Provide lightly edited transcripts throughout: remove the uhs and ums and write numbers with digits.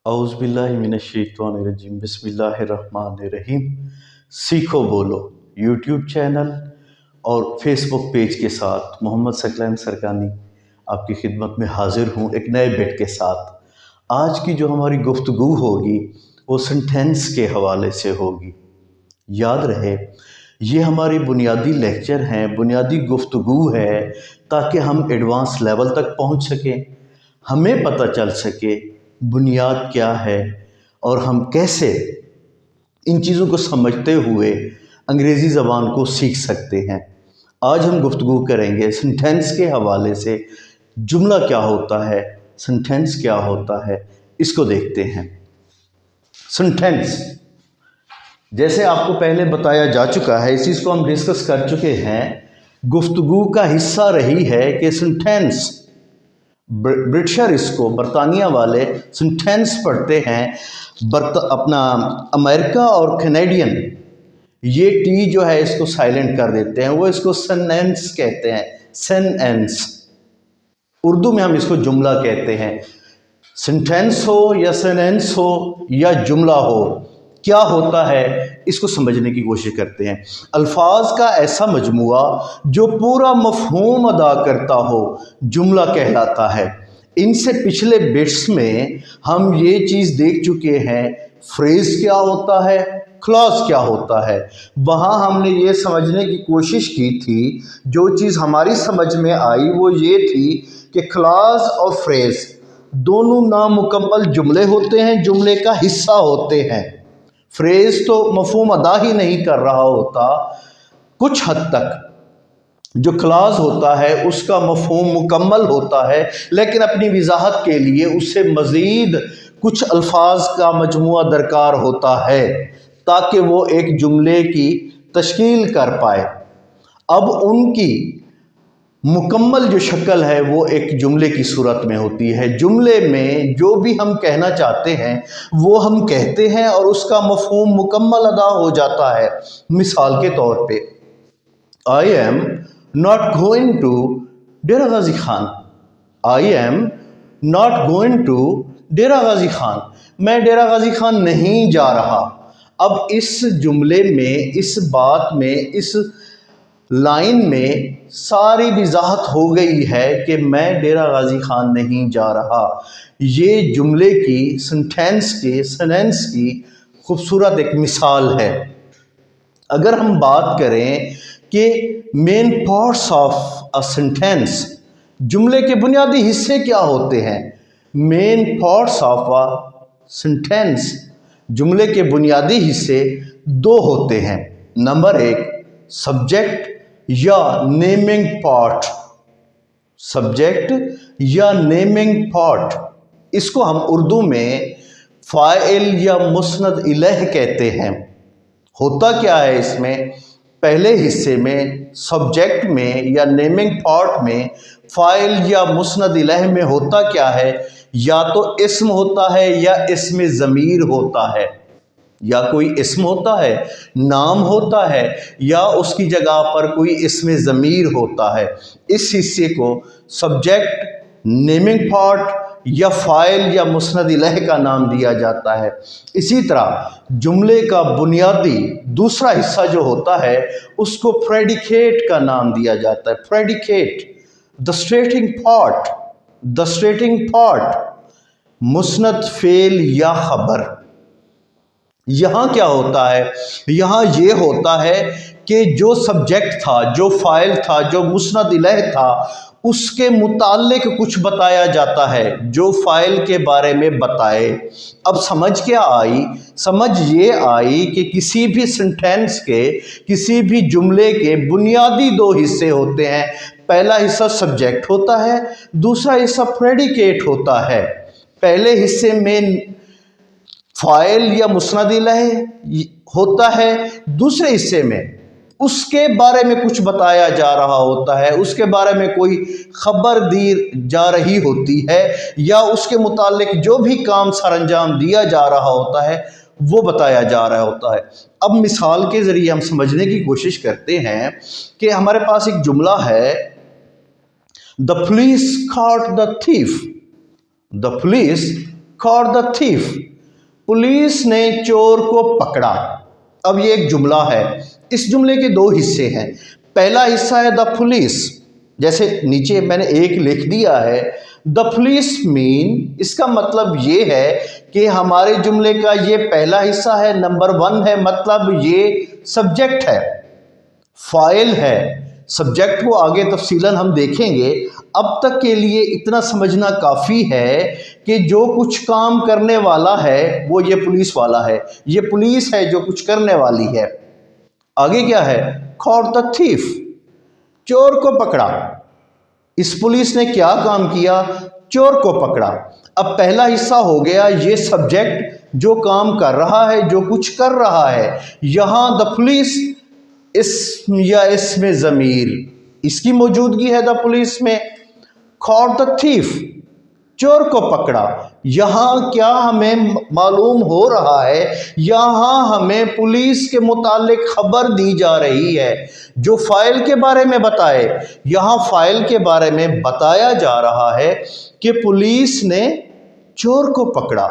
औज़ुबिल्लाहिमिनश्शैतानिर्रजीम बिस्मिल्लाहिर्रहमानिर्रहीम। सीखो बोलो यूट्यूब चैनल और फेसबुक पेज के साथ मोहम्मद सकलैन सरकानी आपकी खिदमत में हाजिर हूँ एक नए बिट के साथ। आज की जो हमारी गुफ्तगू होगी वो सेंटेंस के हवाले से होगी। याद रहे ये हमारी बुनियादी लेक्चर हैं, बुनियादी गुफ्तगू है ताकि हम एडवांस लेवल तक पहुँच सकें, हमें पता चल सके बुनियाद क्या है और हम कैसे इन चीज़ों को समझते हुए अंग्रेज़ी ज़बान को सीख सकते हैं। आज हम गुफ्तगू करेंगे सेंटेंस के हवाले से। जुमला क्या होता है, सेंटेंस क्या होता है, इसको देखते हैं। सेंटेंस जैसे आपको पहले बताया जा चुका है, इस चीज़ को हम डिस्कस कर चुके हैं, गुफ्तगू का हिस्सा रही है कि सेंटेंस ब्रिटिशर इसको बरतानिया वाले सेंटेंस पढ़ते हैं, अपना अमेरिका और कैनेडियन ये टी जो है इसको साइलेंट कर देते हैं, वो इसको सेनेंस कहते हैं। सेनेंस उर्दू में हम इसको जुमला कहते हैं। सेंटेंस हो या सेनेंस हो या जुमला हो, क्या होता है इसको समझने की कोशिश करते हैं। अल्फाज का ऐसा मजमुआ जो पूरा मफहूम अदा करता हो जुमला कहलाता है। इनसे पिछले बिट्स में हम ये चीज़ देख चुके हैं, फ्रेज़ क्या होता है, क्लॉज क्या होता है। वहाँ हमने ये समझने की कोशिश की थी, जो चीज़ हमारी समझ में आई वो ये थी कि क्लॉज और फ्रेज़ दोनों नामुकम्मल जुमले होते हैं, जुमले का हिस्सा होते हैं। फ्रेज़ तो मफहूम अदा ही नहीं कर रहा होता कुछ हद तक, जो क्लॉज होता है उसका मफहूम मुकम्मल होता है, लेकिन अपनी वजाहत के लिए उससे मज़ीद कुछ अल्फाज का मजमुआ दरकार होता है ताकि वो एक जुमले की तश्कील कर पाए। अब उनकी मुकम्मल जो शक्ल है वो एक जुमले की सूरत में होती है। जुमले में जो भी हम कहना चाहते हैं वो हम कहते हैं और उसका मफहूम मुकम्मल अदा हो जाता है। मिसाल के तौर पे, I am not going to Dera Ghazi Khan. I am not going to Dera Ghazi Khan, मैं डेरा गाजी खान नहीं जा रहा। अब इस जुमले में, इस बात में, इस लाइन में सारी वजाहत हो गई है कि मैं डेरा गाजी खान नहीं जा रहा। ये जुमले की, सेंटेंस के, सेनेंस की खूबसूरत एक मिसाल है। अगर हम बात करें कि main parts of a sentence, जुमले के बुनियादी हिस्से क्या होते हैं। Main parts of a sentence, जुमले के बुनियादी हिस्से दो होते हैं। नंबर एक, सब्जेक्ट या नेमिंग पार्ट। सब्जेक्ट या नेमिंग पार्ट, इसको हम उर्दू में फ़ाइल या मुस्नद इलैह कहते हैं। होता क्या है इसमें, पहले हिस्से में सब्जेक्ट में या नेमिंग पार्ट में फ़ाइल या मुस्नद इलैह में होता क्या है, या तो इस्म होता है या इस्म ज़मीर होता है, या कोई इस्म होता है, नाम होता है, या उसकी जगह पर कोई इस्म ज़मीर होता है। इस हिस्से को सब्जेक्ट, नेमिंग पार्ट या फ़ाइल या मुस्नद इलैह का नाम दिया जाता है। इसी तरह जुमले का बुनियादी दूसरा हिस्सा जो होता है उसको प्रेडिकेट का नाम दिया जाता है। Predicate, the stating part, the stating part, मुस्नद फेल या खबर। यहाँ क्या होता है, यहाँ ये होता है कि जो सब्जेक्ट था, जो फ़ाइल था, जो मुस्नद इलैह था, उसके मुताल्लिक कुछ बताया जाता है जो फ़ाइल के बारे में बताए। अब समझ क्या आई, समझ ये आई कि किसी भी सेंटेंस के, किसी भी जुमले के बुनियादी दो हिस्से होते हैं। पहला हिस्सा सब्जेक्ट होता है, दूसरा हिस्सा प्रेडिकेट होता है। पहले हिस्से में फ़ाइल या मुस्नद इलैह होता है, दूसरे हिस्से में उसके बारे में कुछ बताया जा रहा होता है, उसके बारे में कोई खबर दी जा रही होती है, या उसके मुतालिक जो भी काम सर अंजाम दिया जा रहा होता है वो बताया जा रहा होता है। अब मिसाल के ज़रिए हम समझने की कोशिश करते हैं कि हमारे पास एक जुमला है, the police caught the thief. The police caught the thief, police ने चोर को पकड़ा। अब ये एक जुमला है, इस जुमले के दो हिस्से हैं। पहला हिस्सा है द पुलिस, जैसे नीचे मैंने एक लिख दिया है द पुलिस मीन, इसका मतलब ये है कि हमारे जुमले का ये पहला हिस्सा है, नंबर 1 है, मतलब ये सब्जेक्ट है, फाइल है। सब्जेक्ट को आगे तफसीलन हम देखेंगे। अब तक के लिए इतना समझना काफ़ी है कि जो कुछ काम करने वाला है वो ये पुलिस वाला है, ये पुलिस है जो कुछ करने वाली है। आगे क्या है, caught the thief, चोर को पकड़ा। इस पुलिस ने क्या काम किया, चोर को पकड़ा। अब पहला हिस्सा हो गया ये सब्जेक्ट जो काम कर रहा है, जो कुछ कर रहा है। यहाँ द पुलिस इसम या इसमें ज़मीर, इसकी मौजूदगी है द पुलिस में। caught the thief, चोर को पकड़ा। यहाँ क्या हमें मालूम हो रहा है, यहाँ हमें पुलिस के मुतालिक खबर दी जा रही है जो फाइल के बारे में बताए। यहाँ फाइल के बारे में बताया जा रहा है कि पुलिस ने चोर को पकड़ा।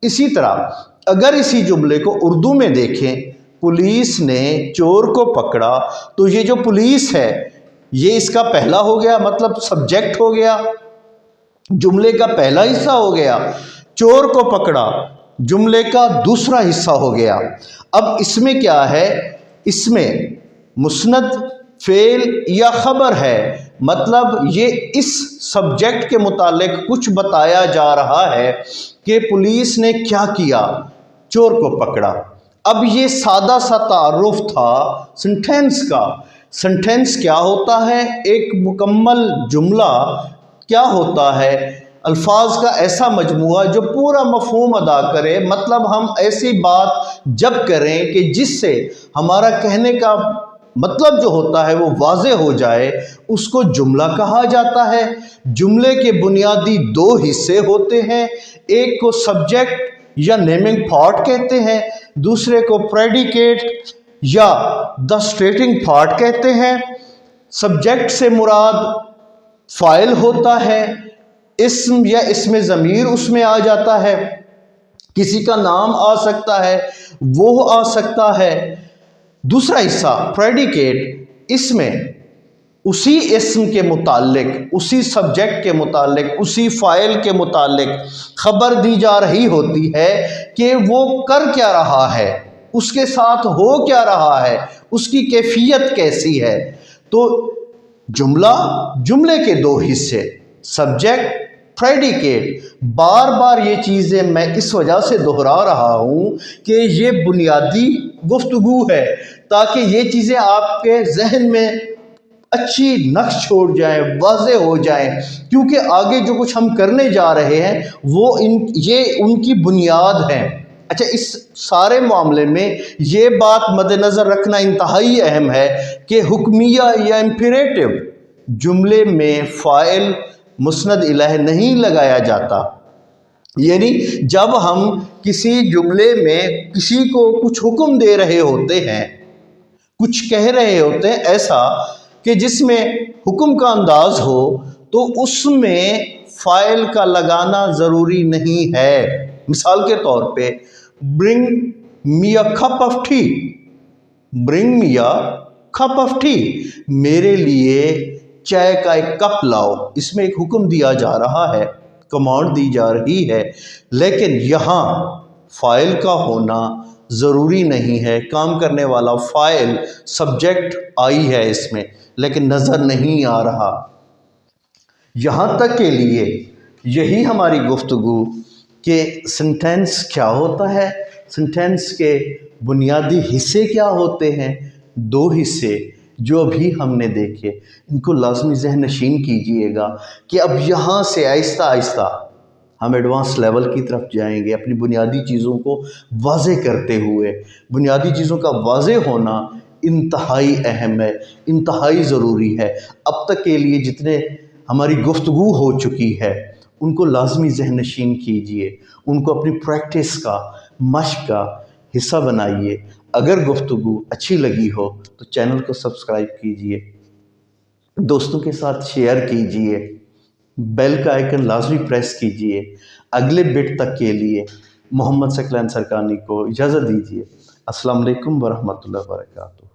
इसी तरह अगर इसी जुमले को उर्दू में देखें, पुलिस ने चोर को पकड़ा, तो ये जो पुलिस है ये इसका पहला हो गया, मतलब सब्जेक्ट हो गया, जुमले का पहला हिस्सा हो गया। चोर को पकड़ा जुमले का दूसरा हिस्सा हो गया। अब इसमें क्या है, इसमें मुस्नद फेल या खबर है, मतलब ये इस सब्जेक्ट के मुतालिक कुछ बताया जा रहा है कि पुलिस ने क्या किया, चोर को पकड़ा। अब ये सादा सा तारुफ था सेंटेंस का। सेंटेंस क्या होता है, एक मुकम्मल जुमला क्या होता है, अल्फाज का ऐसा मजमूआ जो पूरा मफहूम अदा करे। मतलब हम ऐसी बात जब करें कि जिससे हमारा कहने का मतलब जो होता है वो वाज़े हो जाए, उसको जुमला कहा जाता है। जुमले के बुनियादी दो हिस्से होते हैं, एक को सब्जेक्ट या नेमिंग पार्ट कहते हैं, दूसरे को प्रेडिकेट या द स्टेटिंग पार्ट कहते हैं। सब्जेक्ट से मुराद फाइल होता है, इस्म या इसमें ज़मीर उसमें आ जाता है, किसी का नाम आ सकता है, वो आ सकता है। दूसरा हिस्सा प्रेडिकेट, इसमें उसी इस्म के मुतालिक, उसी सब्जेक्ट के मुतालिक, उसी फाइल के मुतालिक खबर दी जा रही होती है कि वो कर क्या रहा है, उसके साथ हो क्या रहा है, उसकी कैफियत कैसी है। तो जुमला, जुमले के दो हिस्से, सब्जेक्ट, प्रेडिकेट। बार बार ये चीज़ें मैं इस वजह से दोहरा रहा हूँ कि ये बुनियादी गुफ्तगू है, ताकि ये चीज़ें आपके जहन में अच्छी नक्श छोड़ जाए, वाज़े हो जाए, क्योंकि आगे जो कुछ हम करने जा रहे हैं वो ये उनकी बुनियाद है। अच्छा, इस सारे मामले में ये बात मद्देनज़र रखना इंतहाई अहम है कि हुक्मिया या इम्पेरेटिव जुमले में फ़ाइल मुस्नद इलैह नहीं लगाया जाता। यानी जब हम किसी जुमले में किसी को कुछ हुक्म दे रहे होते हैं, कुछ कह रहे होते हैं ऐसा कि जिसमें हुक्म का अंदाज हो, तो उसमें फ़ाइल का लगाना ज़रूरी नहीं है। मिसाल के तौर पे bring me a cup of T, bring me a cup of T, मेरे लिए चाय का एक कप लाओ। इसमें एक हुक्म दिया जा रहा है, कमांड दी जा रही है, लेकिन यहाँ फ़ाइल का होना ज़रूरी नहीं है। काम करने वाला फ़ाइल सब्जेक्ट आई है इसमें, लेकिन नज़र नहीं आ रहा। यहाँ तक के लिए यही हमारी गुफ्तगू कि सेंटेंस क्या होता है, सेंटेंस के बुनियादी हिस्से क्या होते हैं। दो हिस्से जो अभी हमने देखे, इनको लाजमी ज़हन नशीन कीजिएगा कि अब यहाँ से आहिस्ता आहिस्ता हम एडवांस लेवल की तरफ जाएंगे, अपनी बुनियादी चीज़ों को वाज़े करते हुए। बुनियादी चीज़ों का वाज़े होना इंतहाई अहम है, इंतहाई ज़रूरी है। अब तक के लिए जितने हमारी गुफ्तगू हो चुकी है उनको लाजमी ज़हन नशीन कीजिए, उनको अपनी प्रैक्टिस का, मश्क का हिस्सा बनाइए। अगर गुफ्तगू अच्छी लगी हो तो चैनल को सब्सक्राइब कीजिए, दोस्तों के साथ शेयर कीजिए, बेल का आइकन लाजमी प्रेस कीजिए। اگلے بٹ تک کے لیے محمد ثقلین سرکانی کو اجازت دیجیے۔ السلام علیکم ورحمۃ اللہ وبرکاتہ۔